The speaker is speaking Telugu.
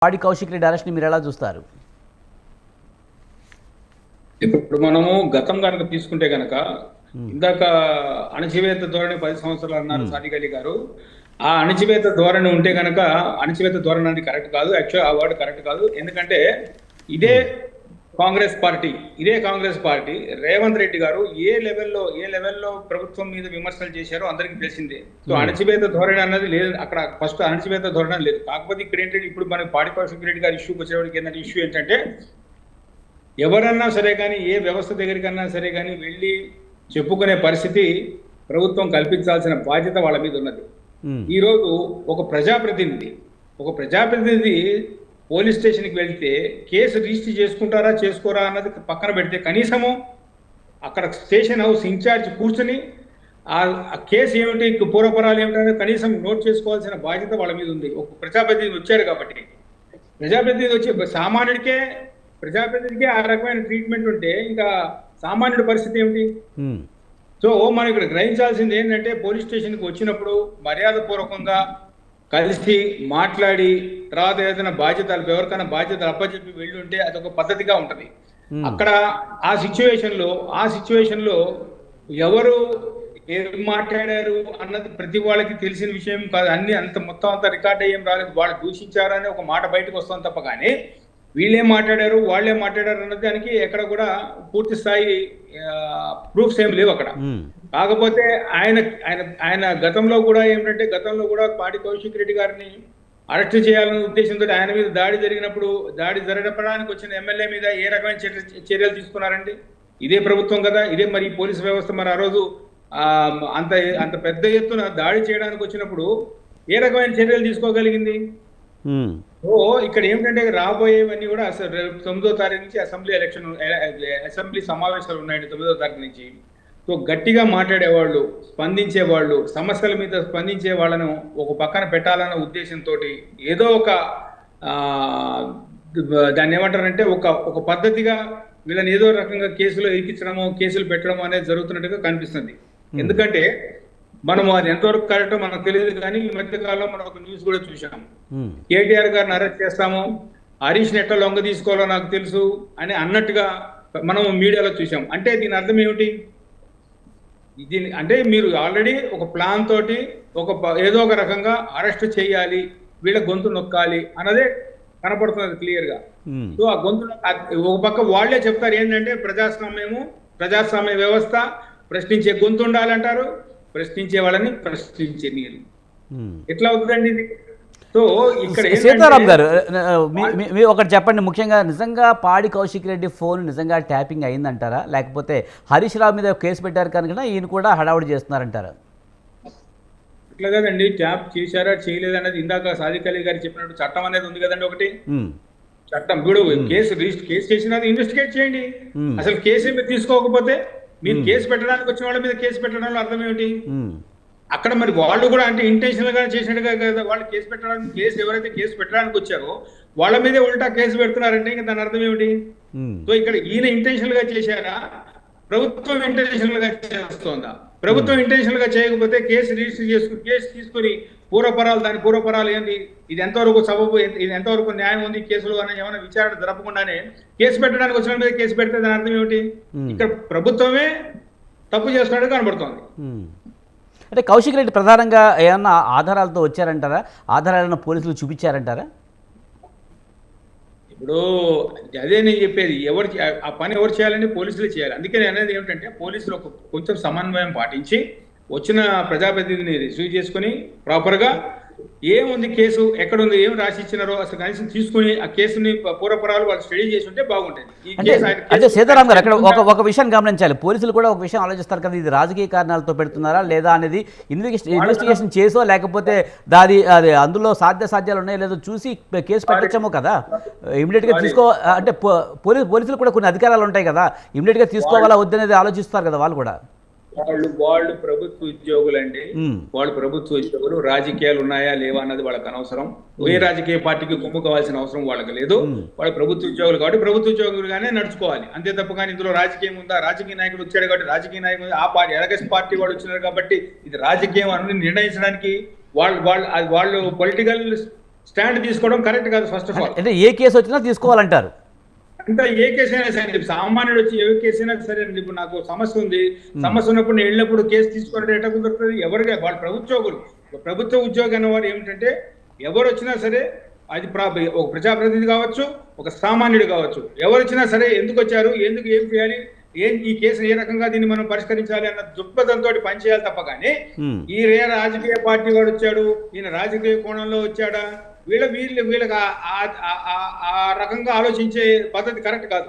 పాడి కౌశిక్ రెడ్డి అరెస్ట్ని మీరు ఎలా చూస్తారు? ఇప్పుడు మనము గతం కనుక తీసుకుంటే గనక ఇందాక అణచివేత ధోరణి 10 సంవత్సరాలు అన్నారు సాదిక్ అలీ గారు. ఆ అణచివేత ధోరణి ఉంటే గనక అణచివేత ధోరణి అనేది కరెక్ట్ కాదు. యాక్చువల్ ఆ వర్డ్ కరెక్ట్ కాదు. ఎందుకంటే ఇదే కాంగ్రెస్ పార్టీ రేవంత్ రెడ్డి గారు ఏ లెవెల్లో ప్రభుత్వం మీద విమర్శలు చేశారో అందరికీ తెలిసిందే. సో అణచివేత ధోరణి అన్నది లేదు అక్కడ. ఫస్ట్ అణచివేత ధోరణి లేదు. కాకపోతే ఇక్కడ ఏంటంటే ఇప్పుడు మనకి పాడి కౌశిక్ రెడ్డి గారి ఇష్యూకి వచ్చేవాడికి ఏంటంటే ఇష్యూ ఏంటంటే ఎవరన్నా సరే కానీ ఏ వ్యవస్థ దగ్గరికన్నా సరే కానీ వెళ్ళి చెప్పుకునే పరిస్థితి ప్రభుత్వం కల్పించాల్సిన బాధ్యత వాళ్ళ మీద ఉన్నది. ఈరోజు ఒక ప్రజాప్రతినిధి పోలీస్ స్టేషన్కి వెళ్తే కేసు రిజిస్టర్ చేసుకుంటారా చేసుకోరా అన్నది పక్కన పెడితే కనీసము అక్కడ స్టేషన్ హౌస్ ఇన్ఛార్జ్ కూర్చుని ఆ కేసు ఏమిటి పూర్వపరాలు ఏమిటనేది కనీసం నోట్ చేసుకోవాల్సిన బాధ్యత వాళ్ళ మీద ఉంది. ఒక ప్రజాప్రతినిధి వచ్చాడు కాబట్టి ప్రజాప్రతినిధి వచ్చి ప్రజాప్రతినిధికి ఆ రకమైన ట్రీట్మెంట్ ఉంటే ఇంకా సామాన్యుడి పరిస్థితి ఏమిటి? సో మనం ఇక్కడ గ్రహించాల్సింది ఏంటంటే పోలీస్ స్టేషన్కి వచ్చినప్పుడు మర్యాదపూర్వకంగా కలిసి మాట్లాడి తర్వాత ఏదైనా బాధ్యతలు ఎవరికైనా బాధ్యతలు అప్పచెప్పి వెళ్ళి ఉంటే అదొక పద్ధతిగా ఉంటది. అక్కడ ఆ సిచ్యువేషన్ లో ఎవరు ఏం మాట్లాడారు అన్నది ప్రతి వాళ్ళకి తెలిసిన విషయం కాదు. అన్ని మొత్తం అంతా రికార్డ్ అయ్యేం రాలేదు. వాళ్ళు దూషించారని ఒక మాట బయటకు వస్తాం తప్ప కానీ వీళ్ళేం మాట్లాడారు వాళ్ళేం మాట్లాడారు అన్న దానికి ఎక్కడ కూడా పూర్తి స్థాయి ప్రూఫ్స్ ఏం లేవు అక్కడ. కాకపోతే ఆయన గతంలో కూడా పాడి కౌశిక్ రెడ్డి గారిని అరెస్ట్ చేయాలనే ఉద్దేశంతో ఆయన మీద దాడి జరగడానికి వచ్చిన ఎమ్మెల్యే మీద ఏ రకమైన చర్యలు తీసుకున్నారండి? ఇదే ప్రభుత్వం కదా, ఇదే మరి పోలీసు వ్యవస్థ. మరి ఆ రోజు అంత పెద్ద ఎత్తున దాడి చేయడానికి వచ్చినప్పుడు ఏ రకమైన చర్యలు తీసుకోగలిగింది? సో ఇక్కడ ఏమిటంటే రాబోయేవన్నీ కూడా 9వ తారీఖు నుంచి అసెంబ్లీ సమావేశాలు ఉన్నాయండి. 9వ తారీఖు నుంచి. సో గట్టిగా మాట్లాడేవాళ్ళు, స్పందించేవాళ్ళు, సమస్యల మీద స్పందించే వాళ్ళను ఒక పక్కన పెట్టాలన్న ఉద్దేశంతో ఏదో ఒక దాన్ని ఏమంటారంటే ఒక పద్ధతిగా వీళ్ళని ఏదో రకంగా కేసులో ఇరికించడము, కేసులు పెట్టడం అనేది జరుగుతున్నట్టుగా కనిపిస్తుంది. ఎందుకంటే మనం అది ఎంతవరకు కరెక్టో మనకు తెలియదు కానీ ఈ మధ్యకాలంలో మనం ఒక న్యూస్ కూడా చూసాం. కేటీఆర్ గారిని అరెస్ట్ చేస్తాము, హరీష్ నెట్ట లొంగ తీసుకోవాలో నాకు తెలుసు అని అన్నట్టుగా మనం మీడియాలో చూసాం. అంటే దీని అర్థం ఏమిటి? అంటే మీరు ఆల్రెడీ ఒక ప్లాన్ తోటి ఏదో ఒక రకంగా అరెస్ట్ చేయాలి, వీళ్ళ గొంతు నొక్కాలి అన్నదే కనపడుతున్నది క్లియర్ గా. సో ఆ గొంతు ఒక పక్క వాళ్లే చెప్తారు ఏంటంటే ప్రజాస్వామ్య వ్యవస్థ, ప్రశ్నించే గొంతు ఉండాలంటారు, ప్రశ్నించే వాళ్ళని ప్రశ్నించే నీరు. ఎట్లా అవుతుందండి ఇది? సో ఇక్కడ సీతారాం గారు మీ ఒకటి చెప్పండి, ముఖ్యంగా నిజంగా పాడి కౌశిక్ రెడ్డి ఫోన్ నిజంగా ట్యాపింగ్ అయిందంటారా, లేకపోతే హరీష్ రావు మీద కేసు పెట్టారు కనుక ఈయన కూడా హడావుడి చేస్తున్నారంటారా? ఇట్లా కదండి, ట్యాప్ చేశారా చేయలేదన్నది ఇందాక సాదిక్ అలీ గారు చెప్పినట్టు చట్టం అనేది ఉంది కదండి. ఒకటి చట్టం ఇప్పుడు కేసు చేసినది ఇన్వెస్టిగేట్ చేయండి. అసలు కేసు మీరు తీసుకోకపోతే మీరు కేసు పెట్టడానికి వచ్చిన వాళ్ళ మీద కేసు పెట్టడంలో అర్థం ఏమిటి? అక్కడ మరి వాళ్ళు కూడా అంటే ఇంటెన్షనల్ గా చేసినట్టుగా కదా వాళ్ళు ఎవరైతే కేసు పెట్టడానికి వచ్చారో వాళ్ళ మీదే ఉల్టా కేసు పెడుతున్నారంటే ఇంకా దాని అర్థం ఏమిటి? సో ఇక్కడ ఈయన ఇంటెన్షనల్ గా చేశారా, ప్రభుత్వం ఇంటెన్షనల్ గా చేస్తోందా? ప్రభుత్వం ఇంటెన్షనల్ గా చేయకపోతే కేసు రిజిస్టర్ కేసు తీసుకుని దాని పూర్వపరాలు ఏంటి, ఇది ఎంతవరకు సబబు, ఇది ఎంతవరకు న్యాయం ఉంది కేసులు అని ఏమైనా విచారణ జరపకుండానే కేసు పెట్టడానికి వచ్చిన మీద కేసు పెడితే దాని అర్థం ఏమిటి? ఇక్కడ ప్రభుత్వమే తప్పు చేస్తున్నట్టు కనబడుతోంది. అంటే కౌశిక్ రెడ్డి ప్రధానంగా ఏమన్నా ఆధారాలతో వచ్చారంటారా? ఆధారాలను పోలీసులు చూపించారంటారా? ఇప్పుడు అదే నేను చెప్పేది, ఆ పని ఎవరు చేయాలని పోలీసులే చేయాలి. అందుకే నేను అనేది ఏమిటంటే పోలీసులు కొంచెం సమన్వయం పాటించి వచ్చిన ప్రజాప్రతినిధిని రిసీవ్ చేసుకుని ప్రాపర్గా ఏముంది, కేసు ఎక్కడుంది, ఏం రాసి ఇచ్చినారో అసలు కనీసం తీసుకుని ఆ కేసుని పూర్వపరాలు వాళ్ళు స్టడీ చేసి ఉంటే బాగుంటుంది. అంటే సీతారాం గారు అక్కడ ఒక విషయం గమనించాలి, పోలీసులు కూడా ఒక విషయం ఆలోచిస్తారు కదా, ఇది రాజకీయ కారణాలతో పెడుతున్నారా లేదా అనేది ఇన్వెస్టిగేషన్ చేసో లేకపోతే అది అందులో సాధ్యాలు ఉన్నాయో లేదో చూసి కేసు పెట్టచ్చామో కదా. ఇమీడియట్గా అంటే పోలీసులు కూడా కొన్ని అధికారాలు ఉంటాయి కదా, ఇమీడియట్గా తీసుకోవాలా వద్దనేది ఆలోచిస్తారు కదా వాళ్ళు కూడా. వాళ్ళు ప్రభుత్వ ఉద్యోగులండి, వాళ్ళు ప్రభుత్వ ఉద్యోగులు. రాజకీయాలు ఉన్నాయా లేవా అన్నది వాళ్ళకి అనవసరం. ఏ రాజకీయ పార్టీకి కొమ్ముకోవాల్సిన అవసరం వాళ్ళకి లేదు. వాళ్ళు ప్రభుత్వ ఉద్యోగులు కాబట్టి ప్రభుత్వ ఉద్యోగులుగానే నడుచుకోవాలి అంతే తప్ప. కానీ ఇందులో రాజకీయం ఉందా, రాజకీయ నాయకుడు వచ్చాడు కాబట్టి రాజకీయ నాయకుడు ఆ పార్టీ ఎలగస్ పార్టీ వాళ్ళు వచ్చినారు కాబట్టి ఇది రాజకీయం అని నిర్ణయించడానికి వాళ్ళు పొలిటికల్ స్టాండ్ తీసుకోవడం కరెక్ట్ కాదు ఫస్ట్ ఆఫ్ ఆల్. అంటే ఏ కేసు వచ్చినా తీసుకోవాలంటారు. అంటే ఏ కేసు అయినా సరే ఇప్పుడు సామాన్యుడు వచ్చి ఏ కేసు అయినా సరే అండి, ఇప్పుడు నాకు సమస్య ఉంది, సమస్య ఉన్నప్పుడు నేను వెళ్ళినప్పుడు కేసు తీసుకోవడం ఎట్లా కుదురుతుంది? ఎవరికి వాళ్ళు ప్రభుత్వ ఉద్యోగి అన్నవారు ఏమిటంటే ఎవరు వచ్చినా సరే అది ఒక ప్రజాప్రతినిధి కావచ్చు, ఒక సామాన్యుడు కావచ్చు, ఎవరు వచ్చినా సరే ఎందుకు వచ్చారు, ఎందుకు ఏం చేయాలి, ఈ కేసును ఏ రకంగా దీన్ని మనం పరిష్కరించాలి అన్న దృక్పథంతో పనిచేయాలి తప్ప కానీ ఈ రాజకీయ పార్టీ వాడు వచ్చాడు, ఈయన రాజకీయ కోణంలో వచ్చాడా, వీళ్ళకి ఆ రకంగా ఆలోచించే పద్ధతి కరెక్ట్ కాదు.